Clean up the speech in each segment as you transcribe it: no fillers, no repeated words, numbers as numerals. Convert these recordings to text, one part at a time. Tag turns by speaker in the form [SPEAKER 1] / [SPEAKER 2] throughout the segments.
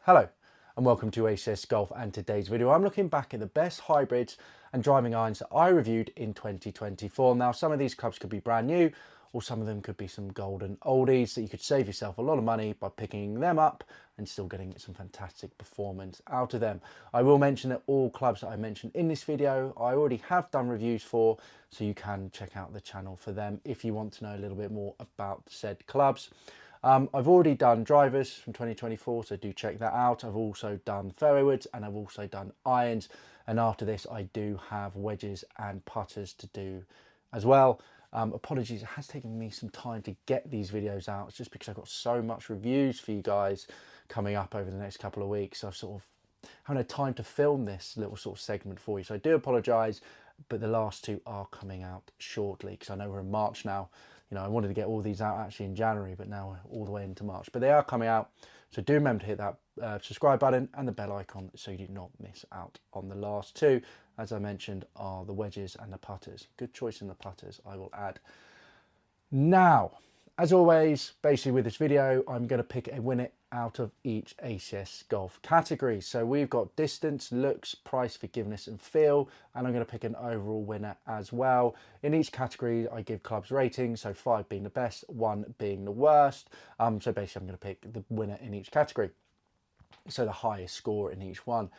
[SPEAKER 1] Hello and welcome to ACS Golf, and today's video I'm looking back at the best hybrids and driving irons that I reviewed in 2024. Now some of these clubs could be brand new or some of them could be some golden oldies that you could save yourself a lot of money by picking them up and still getting some fantastic performance out of them. I will mention that all clubs that I mentioned in this video I already have done reviews for, so you can check out the channel for them if you want to know a little bit more about said clubs. I've already done drivers from 2024, so do check that out. I've also done fairway woods and I've also done irons. And after this, I do have wedges and putters to do as well. Apologies, it has taken me some time to get these videos out. It's just because I've got so much reviews for you guys coming up over the next couple of weeks. I've sort of haven't had time to film this little sort of segment for you. So I do apologise, but the last two are coming out shortly because I know we're in March now. You know, I wanted to get all these out actually in January, but now we're all the way into March. But they are coming out, so do remember to hit that subscribe button and the bell icon so you do not miss out on the last two. As I mentioned, are the wedges and the putters. Good choice in the putters, I will add. Now, as always, basically with this video, I'm going to pick a winner out of each ACS Golf category. So we've got distance, looks, price, forgiveness and feel, and I'm going to pick an overall winner as well. In each category I give clubs ratings, so 5 being the best, 1 being the worst. So basically I'm going to pick the winner in each category, so the highest score in each one.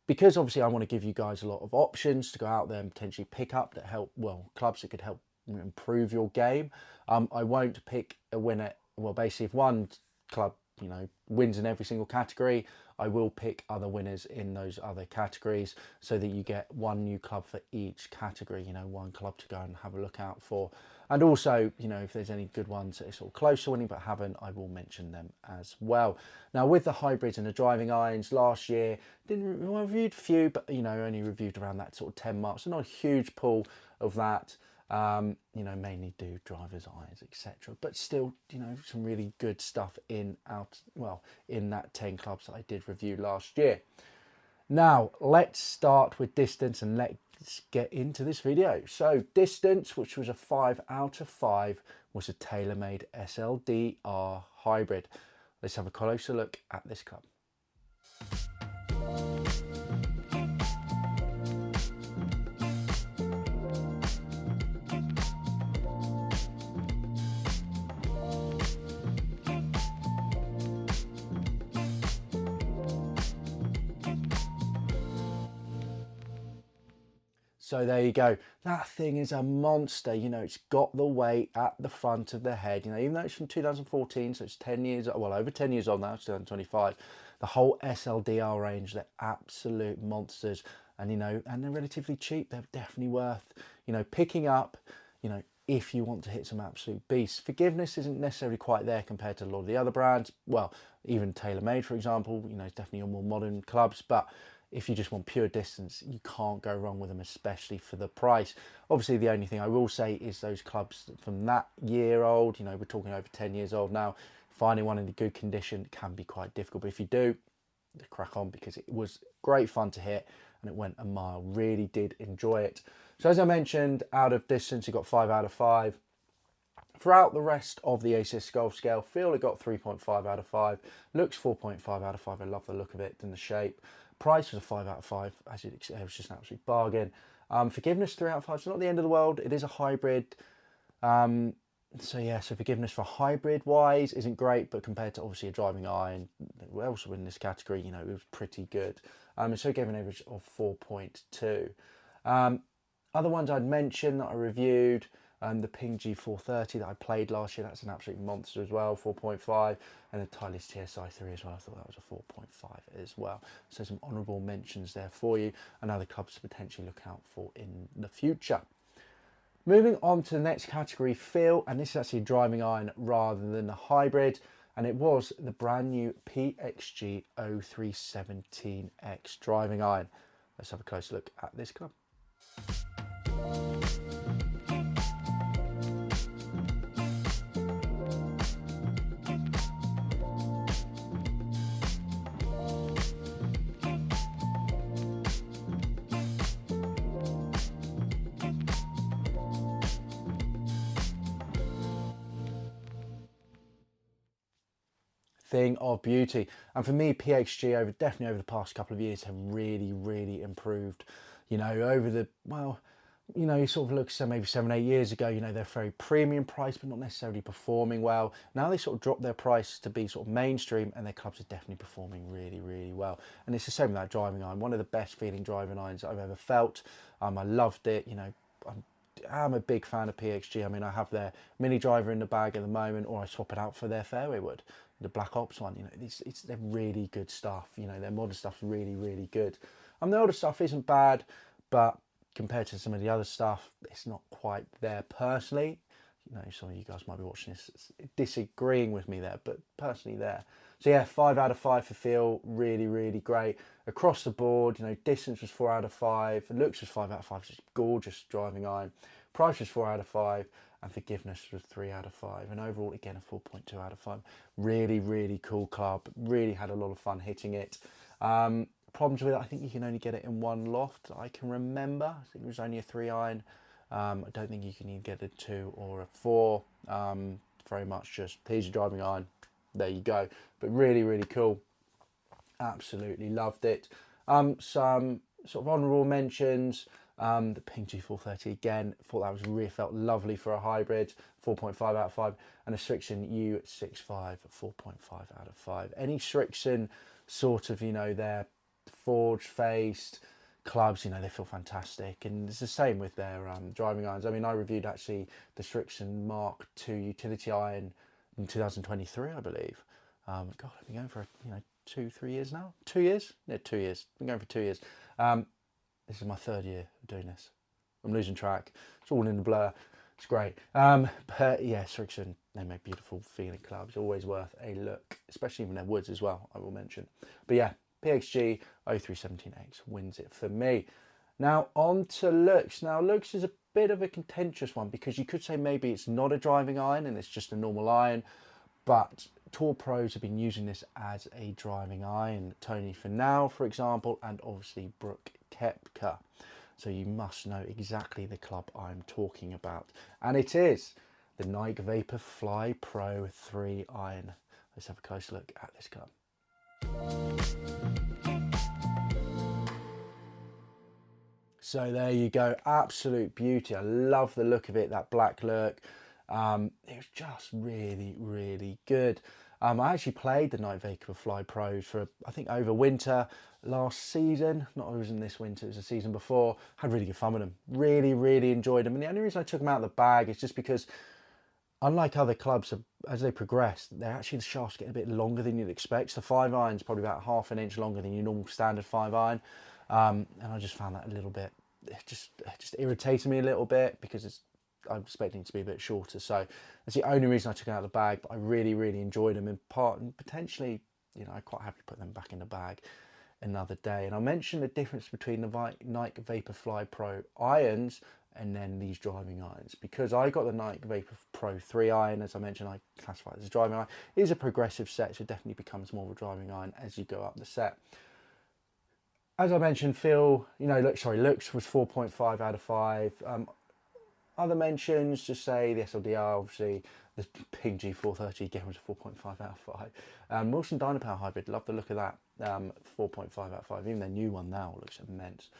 [SPEAKER 1] Because obviously I want to give you guys a lot of options to go out there and potentially pick up that help, well, clubs that could help improve your game. I won't pick a winner. Well, basically if one club, you know, wins in every single category, I will pick other winners in those other categories so that you get one new club for each category, you know, one club to go and have a look out for. And also, you know, if there's any good ones that are sort of close to winning but haven't, I will mention them as well. Now with the hybrids and the driving irons, last year I reviewed a few, but you know, only reviewed around that sort of 10 mark, so not a huge pool of that. You know, mainly do drivers, irons, etc. But still, you know, some really good stuff in that 10 clubs that I did review last year. Now, let's start with distance and let's get into this video. So distance, which was a 5 out of 5, was a TaylorMade SLDR hybrid. Let's have a closer look at this club. So there you go. That thing is a monster. You know, it's got the weight at the front of the head. You know, even though it's from 2014, so it's 10 years, well, over 10 years old now, it's 2025. The whole SLDR range, they're absolute monsters. And, you know, and they're relatively cheap. They're definitely worth, you know, picking up, you know, if you want to hit some absolute beasts. Forgiveness isn't necessarily quite there compared to a lot of the other brands. Well, even TaylorMade, for example, you know, it's definitely on more modern clubs, but if you just want pure distance, you can't go wrong with them, especially for the price. Obviously, the only thing I will say is those clubs from that year old, you know, we're talking over 10 years old now, finding one in good condition can be quite difficult. But if you do, crack on, because it was great fun to hit and it went a mile. Really did enjoy it. So as I mentioned, out of distance, you got 5 out of 5. Throughout the rest of the ACS Golf scale, feel it got 3.5 out of 5. Looks 4.5 out of 5. I love the look of it and the shape. Price was a 5 out of 5, as you'd expect. It was just an absolute bargain. Forgiveness 3 out of 5. It's not the end of the world. It is a hybrid. So yeah, so forgiveness for hybrid wise isn't great, but compared to obviously a driving iron, also in this category, you know, it was pretty good. And so it gave an average of 4.2. Other ones I'd mentioned that I reviewed. The Ping G430 that I played last year, that's an absolute monster as well, 4.5, and the Titleist TSI3 as well, I thought that was a 4.5 as well. So some honourable mentions there for you, and other clubs to potentially look out for in the future. Moving on to the next category, feel, and this is actually a driving iron rather than a hybrid, and it was the brand new PXG 0317X driving iron. Let's have a closer look at this club. thing of beauty. And for me, PXG definitely over the past couple of years have really improved. You know, over the, well, you know, you sort of look, so maybe 7, 8 years ago, you know, they're very premium price, but not necessarily performing well. Now they sort of drop their price to be sort of mainstream, and their clubs are definitely performing really well. And it's the same with that driving iron. One of the best feeling driving irons I've ever felt. I loved it. You know, I'm a big fan of PXG. I mean, I have their mini driver in the bag at the moment, or I swap it out for their fairway wood, the Black Ops one. You know, they're really good stuff. You know, their modern stuff's really good. The older stuff isn't bad, but compared to some of the other stuff, it's not quite there personally. You know, some of you guys might be watching this disagreeing with me there, but personally there. So yeah, 5 out of 5 for feel, really great. Across the board, you know, distance was 4 out of 5, looks was 5 out of 5, just gorgeous driving iron. Price was 4 out of 5, and forgiveness was 3 out of 5. And overall, again, a 4.2 out of 5. Really cool club, really had a lot of fun hitting it. Problems with it, I think you can only get it in one loft. I can remember, I think it was only a 3 iron. I don't think you can even get a 2 or a 4. Very much just, here's your driving iron, there you go. But really cool. Absolutely loved it. Some sort of honourable mentions. The Ping G430 again, thought that was really felt lovely for a hybrid, 4.5 out of 5, and a Srixon U65, 4.5 out of 5. Any Srixon sort of, you know, their forged faced clubs, you know, they feel fantastic, and it's the same with their driving irons. I mean, I reviewed actually the Srixon Mark II utility iron in 2023, I believe. God, I've been going for, you know, 2-3 years now. 2 years? Yeah, 2 years. I've been going for 2 years. This is my 3rd year of doing this. I'm losing track. It's all in the blur. It's great. But yeah, Srixon, they make beautiful feeling clubs. Always worth a look, especially even their woods as well, I will mention. But yeah, PXG 0317X wins it for me. Now on to Lux. Now Lux is a bit of a contentious one, because you could say maybe it's not a driving iron and it's just a normal iron, but Tour Pros have been using this as a driving iron. Tony Finau, for example, and obviously Brooke Koepka. So you must know exactly the club I'm talking about. And it is the Nike Vapor Fly Pro 3 iron. Let's have a close look at this club. So there you go, absolute beauty. I love the look of it, that black look. It was just really good. I actually played the Nike Vapor Fly Pros for, I think, over winter last season. Not it wasn't this winter, it was the season before. Had really good fun with them. Really enjoyed them. And the only reason I took them out of the bag is just because, unlike other clubs, as they progress, they're actually, the shafts get a bit longer than you'd expect. So 5 iron's probably about half an inch longer than your normal standard 5 iron. And I just found that a little bit, it just irritated me a little bit, because I'm expecting it to be a bit shorter. So that's the only reason I took it out of the bag. But I really enjoyed them, and potentially, you know, I quite happily put them back in the bag another day. And I'll mention the difference between the Nike Vapor Fly Pro irons and then these driving irons, because I got the Nike Vapor Pro 3 iron. As I mentioned, I classify it as a driving iron. It is a progressive set, so it definitely becomes more of a driving iron as you go up the set. As I mentioned, Phil, you know, Lux was 4.5 out of 5. Other mentions, just say the SLDR, obviously, the Ping G430 again was a 4.5 out of 5. Wilson Dynapower Hybrid, love the look of that, 4.5 out of 5. Even their new one now looks immense.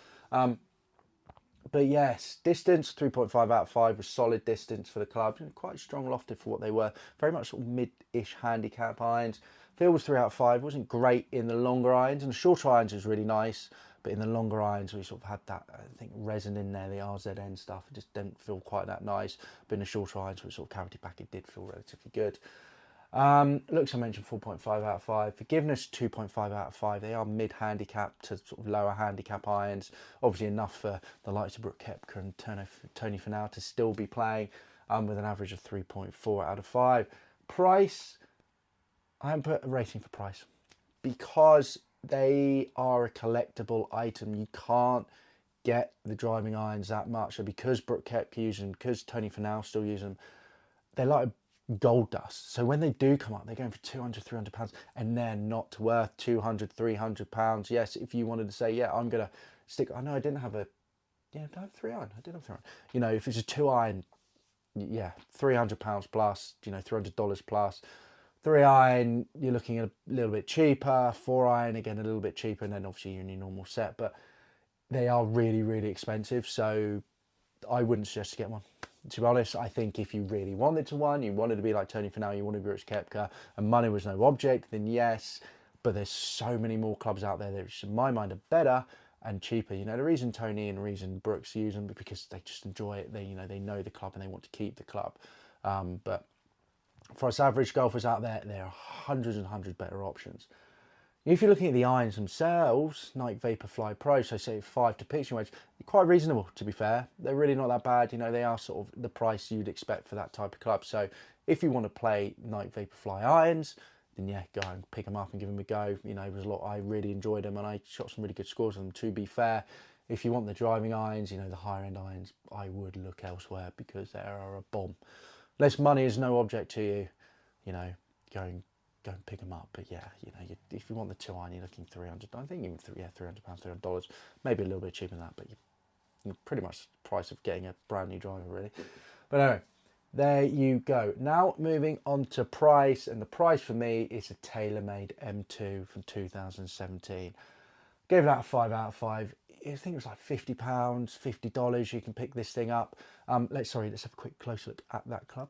[SPEAKER 1] But yes, distance, 3.5 out of 5 was solid distance for the club. Quite strong lofted for what they were. Very much sort of mid-ish handicap irons. Feel was 3 out of 5. Wasn't great in the longer irons, and the shorter irons was really nice. But in the longer irons, we sort of had that, I think, resin in there, the RZN stuff. It just didn't feel quite that nice. But in the shorter irons, with sort of cavity pack, it did feel relatively good. Looks, I mentioned 4.5 out of 5. Forgiveness, 2.5 out of 5. They are mid-handicap to sort of lower handicap irons. Obviously enough for the likes of Brooke Koepka and Tony Finau to still be playing, with an average of 3.4 out of 5. Price, I haven't put a rating for price, because they are a collectible item. You can't get the driving irons that much. So because Brooke Koepka uses them, because Tony Finau still uses them, they're like gold dust. So when they do come up, they're going for 200, 300 pounds, and they're not worth 200, 300 pounds. Yes, if you wanted to say, yeah, I'm going to stick, I know I didn't have a, yeah, did I have 3 iron? I did have 3 iron. You know, if it's a 2 iron, yeah, 300 pounds plus, you know, $300 plus. 3 iron, you're looking at a little bit cheaper. 4 iron, again, a little bit cheaper. And then obviously you're in your normal set. But they are really, really expensive. So I wouldn't suggest to get one. To be honest, I think if you really wanted to one, you wanted to be like Tony Finau, you wanted to be Brooks Koepka, and money was no object, then yes. But there's so many more clubs out there that, in my mind, are better and cheaper. You know, the reason Tony and the reason Brooks use them is because they just enjoy it. They, you know, they know the club and they want to keep the club. But for us average golfers out there, there are hundreds and hundreds better options. If you're looking at the irons themselves, Nike Vaporfly Pro, so say 5 to pitching wedge, they're quite reasonable, to be fair. They're really not that bad. You know, they are sort of the price you'd expect for that type of club. So if you want to play Nike Vaporfly irons, then yeah, go and pick them up and give them a go. You know, it was a lot. I really enjoyed them and I shot some really good scores on them. To be fair, if you want the driving irons, you know, the higher end irons, I would look elsewhere because they are a bomb. Less money is no object to you, you know, go and pick them up. But yeah, you know, if you want the 2 iron, you're looking 300. I think even £300, $300, maybe a little bit cheaper than that, but you're pretty much the price of getting a brand new driver, really. But anyway, there you go. Now moving on to price, and the price for me is a TaylorMade M2 from 2017. Gave that a 5 out of 5. I think it was like £50, $50. You can pick this thing up. Let's have a quick close look at that club.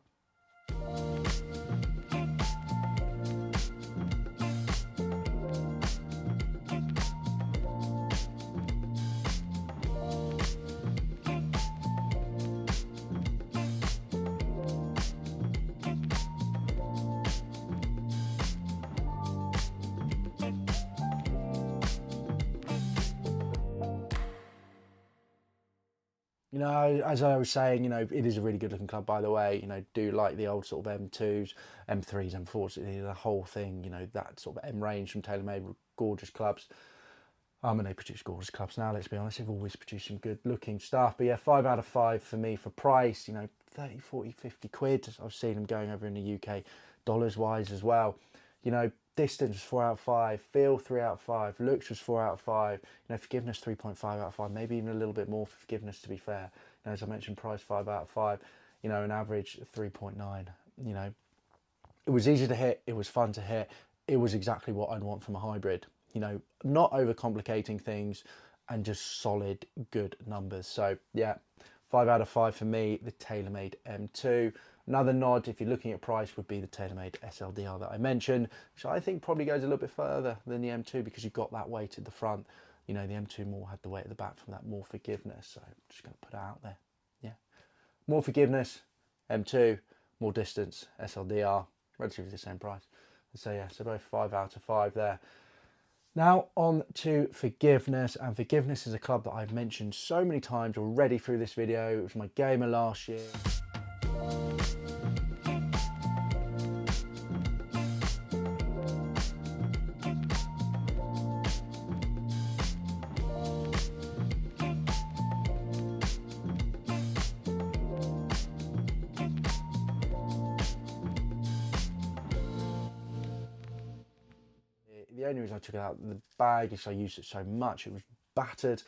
[SPEAKER 1] You know, as I was saying, you know, it is a really good looking club, by the way. You know, do like the old sort of M2s, M3s, M4s, the whole thing, you know, that sort of M range from TaylorMade, gorgeous clubs. And they produce gorgeous clubs now, let's be honest. They've always produced some good looking stuff. But yeah, 5 out of 5 for me for price, you know, 30, 40, 50 quid. I've seen them going over in the UK dollars wise as well. You know, distance was 4 out of 5, feel 3 out of 5, looks was 4 out of 5, you know, forgiveness 3.5 out of 5, maybe even a little bit more for forgiveness, to be fair. You know, as I mentioned, price 5 out of 5, you know, an average 3.9. You know, it was easy to hit, it was fun to hit, it was exactly what I'd want from a hybrid. You know, not overcomplicating things and just solid good numbers. So yeah, 5 out of 5 for me, the TaylorMade M2. Another nod, if you're looking at price, would be the TaylorMade SLDR that I mentioned, which I think probably goes a little bit further than the M2 because you've got that weight at the front. You know, the M2 more had the weight at the back from that more forgiveness. So I'm just going to put it out there. Yeah, more forgiveness, M2, more distance, SLDR, relatively the same price. So yeah, so both 5 out of 5 there. Now on to forgiveness, and forgiveness is a club that I've mentioned so many times already through this video. It was my gamer last year. The only reason I took it out of the bag is I used it so much. It was battered,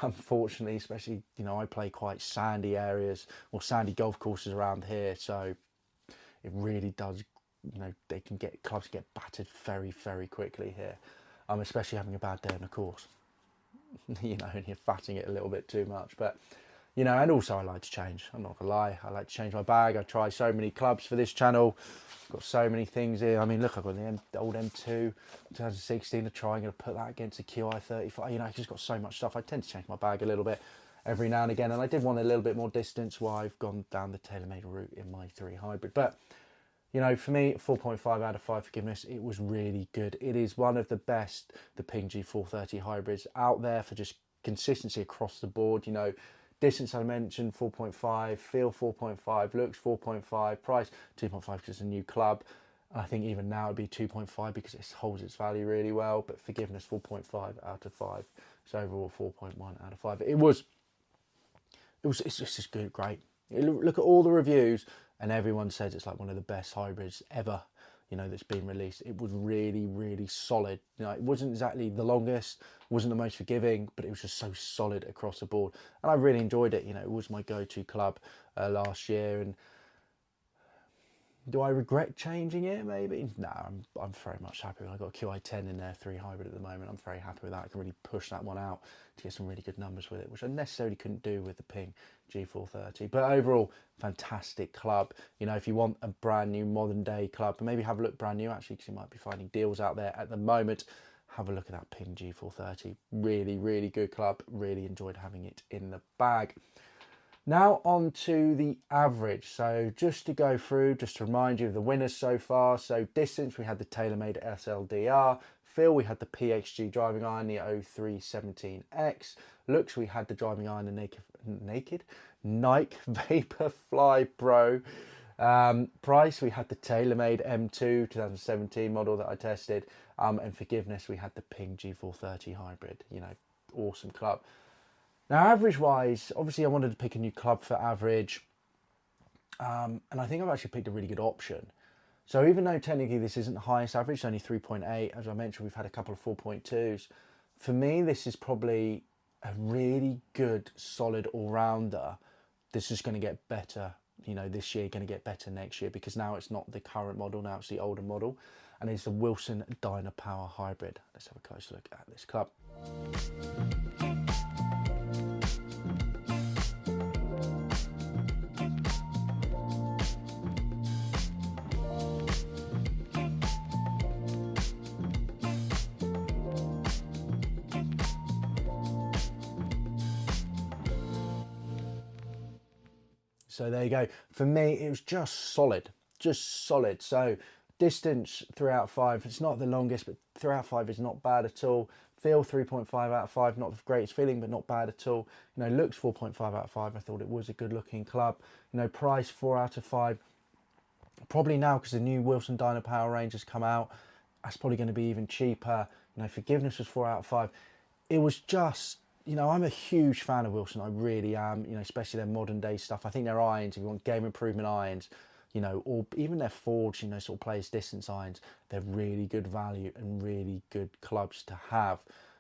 [SPEAKER 1] unfortunately, especially, you know, I play quite sandy areas or sandy golf courses around here. So it really does, you know, clubs get battered very, very quickly here. Especially having a bad day on the course, you know, and you're fatting it a little bit too much. But, you know, and also I like to change. I'm not gonna lie, I like to change my bag. I try so many clubs for this channel. Got so many things here. I mean, look, I've got the old M2 2016 to try. I'm going to put that against a QI35. You know, I've just got so much stuff. I tend to change my bag a little bit every now and again, and I did want a little bit more distance while I've gone down the TaylorMade route in my 3 hybrid. But, you know, for me, 4.5 out of 5 forgiveness, it was really good. It is one of the best, the Ping G430 hybrids out there for just consistency across the board. You know, distance I mentioned 4.5, feel 4.5, looks 4.5, price 2.5 because it's a new club. I think even now it'd be 2.5 because it holds its value really well. But forgiveness 4.5 out of 5. So overall 4.1 out of 5. It's just good, great. Look at all the reviews and everyone says it's like one of the best hybrids ever, you know, that's been released. It was really, really solid. You know, it wasn't exactly the longest, wasn't the most forgiving, but it was just so solid across the board. And I really enjoyed it. You know, it was my go-to club last year. And Do I regret changing it? Maybe. No, I'm very much happy. I've got a QI10 in there, 3 hybrid at the moment. I'm very happy with that. I can really push that one out to get some really good numbers with it, which I necessarily couldn't do with the Ping G430. But overall, fantastic club. You know, if you want a brand new modern day club, maybe have a look brand new actually, because you might be finding deals out there at the moment. Have a look at that Ping G430. Really, really good club. Really enjoyed having it in the bag. Now on to the average. So just to go through, just to remind you of the winners so far. So distance, we had the TaylorMade SLDR. Feel, we had the PXG driving iron, the 0317X. Looks, we had the driving iron, the Nike Vaporfly Pro. Price, we had the TaylorMade M2 2017 model that I tested. And forgiveness, we had the Ping G430 hybrid. You know, awesome club. Now, average-wise, obviously I wanted to pick a new club for average, and I think I've actually picked a really good option. So even though technically this isn't the highest average, it's only 3.8, as I mentioned, we've had a couple of 4.2s. For me, this is probably a really good, solid all-rounder. This is going to get better, you know, this year, going to get better next year, because now it's not the current model, now it's the older model, and it's the Wilson Dynapower Hybrid. Let's have a close look at this club. So there you go. For me, it was just solid, just solid. So distance 3 out of 5. It's not the longest, but 3 out of 5 is not bad at all. Feel 3.5 out of 5, not the greatest feeling, but not bad at all. You know, looks 4.5 out of 5. I thought it was a good looking club. You know, price 4 out of 5. Probably now, because the new Wilson Dynapower range has come out, that's probably going to be even cheaper. You know, forgiveness was 4 out of 5. It was just, you know, I'm a huge fan of Wilson. I really am, you know, especially their modern day stuff. I think their irons, if you want game improvement irons, you know, or even their forged, you know, sort of plays distance irons, they're really good value and really good clubs to have.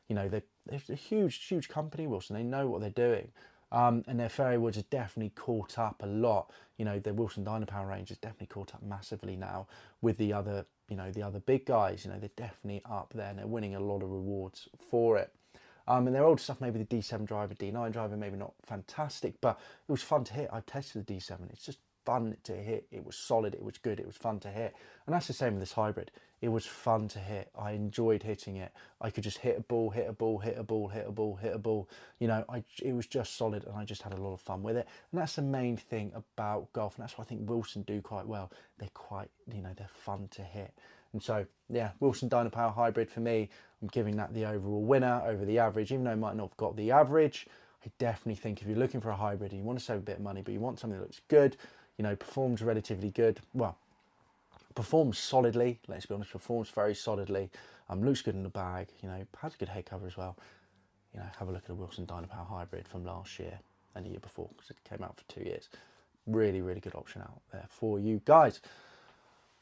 [SPEAKER 1] You know, they're a huge company, Wilson. They know what they're doing. And their Fairway Woods has definitely caught up a lot. You know, their Wilson Dynapower range has definitely caught up massively now with the other, you know, the other big guys. You know, they're definitely up there and they're winning a lot of rewards for it. And their old stuff, maybe the D7 driver, D9 driver, maybe not fantastic, but it was fun to hit. I tested the D7. It's just fun to hit. It was solid. It was good. It was fun to hit. And that's the same with this hybrid. It was fun to hit. I enjoyed hitting it. I could just hit a ball, hit a ball, hit a ball, hit a ball, hit a ball. You know, it was just solid, and I just had a lot of fun with it. And that's the main thing about golf. And that's what I think Wilson do quite well. They're quite, you know, they're fun to hit. And so, yeah, Wilson Dynapower Hybrid for me, I'm giving that the overall winner over the average. Even though it might not have got the average, I definitely think if you're looking for a hybrid and you want to save a bit of money, but you want something that looks good, you know, performs relatively good, well, performs solidly, let's be honest, performs very solidly, looks good in the bag, you know, has a good head cover as well. You know, have a look at a Wilson Dynapower Hybrid from last year and the year before, because it came out for 2 years. Really, really good option out there for you guys.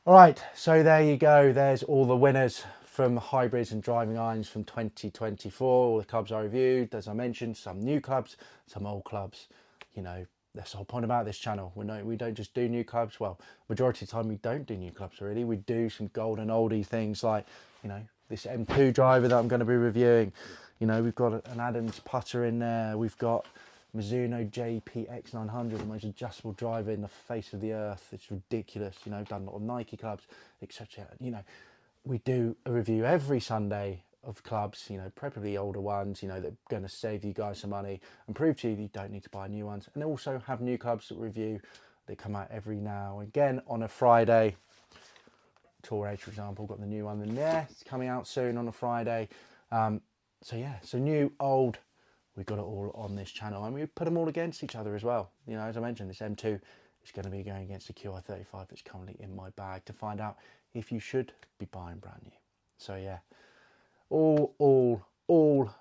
[SPEAKER 1] All right, so there you go. There's all the winners from hybrids and driving irons from 2024. All the clubs I reviewed, as I mentioned, some new clubs, some old clubs. You know, that's the whole point about this channel. We don't just do new clubs. Well, majority of the time we don't do new clubs really. We do some golden oldie things like, you know, this M2 driver that I'm going to be reviewing. You know, we've got an Adams putter in there. We've got Mizuno JPX900, the most adjustable driver in the face of the earth. It's ridiculous. You know, I've done a lot of Nike clubs, etc. You know, we do a review every Sunday of clubs, you know, preferably older ones, you know, that are going to save you guys some money and prove to you that you don't need to buy new ones. And also have new clubs that review that come out every now and again on a Friday. Tour Edge, for example, got the new one in there. It's coming out soon on a Friday. So yeah, so new, old, we've got it all on this channel, and we put them all against each other as well. You know, as I mentioned, this M2 is going to be going against the QI35 that's currently in my bag to find out if you should be buying brand new. So yeah, all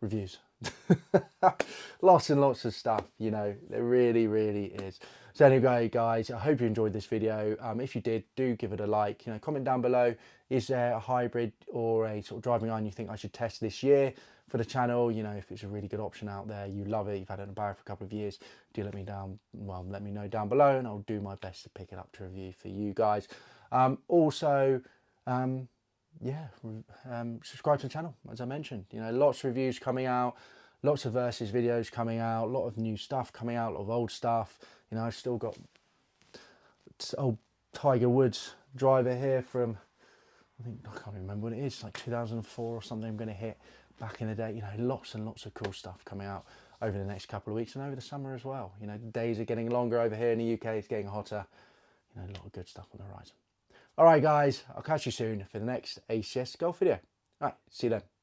[SPEAKER 1] reviews. Lots and lots of stuff, you know, there really, really is. So anyway, guys, I hope you enjoyed this video. If you did, do give it a like. You know, comment down below, is there a hybrid or a sort of driving iron you think I should test this year for the channel? You know, if it's a really good option out there, you love it, you've had it in a barrel for a couple of years, do let me know down below, and I'll do my best to pick it up to review for you guys. Subscribe to the channel, as I mentioned. You know, lots of reviews coming out, lots of versus videos coming out, a lot of new stuff coming out, a lot of old stuff. You know, I've still got old Tiger Woods driver here from, I can't remember what it is, like 2004 or something. I'm going to hit back in the day. You know, lots and lots of cool stuff coming out over the next couple of weeks and over the summer as well. You know, the days are getting longer over here in the UK. It's getting hotter. You know, a lot of good stuff on the horizon. All right, guys, I'll catch you soon for the next ACS Golf video. All right, see you then.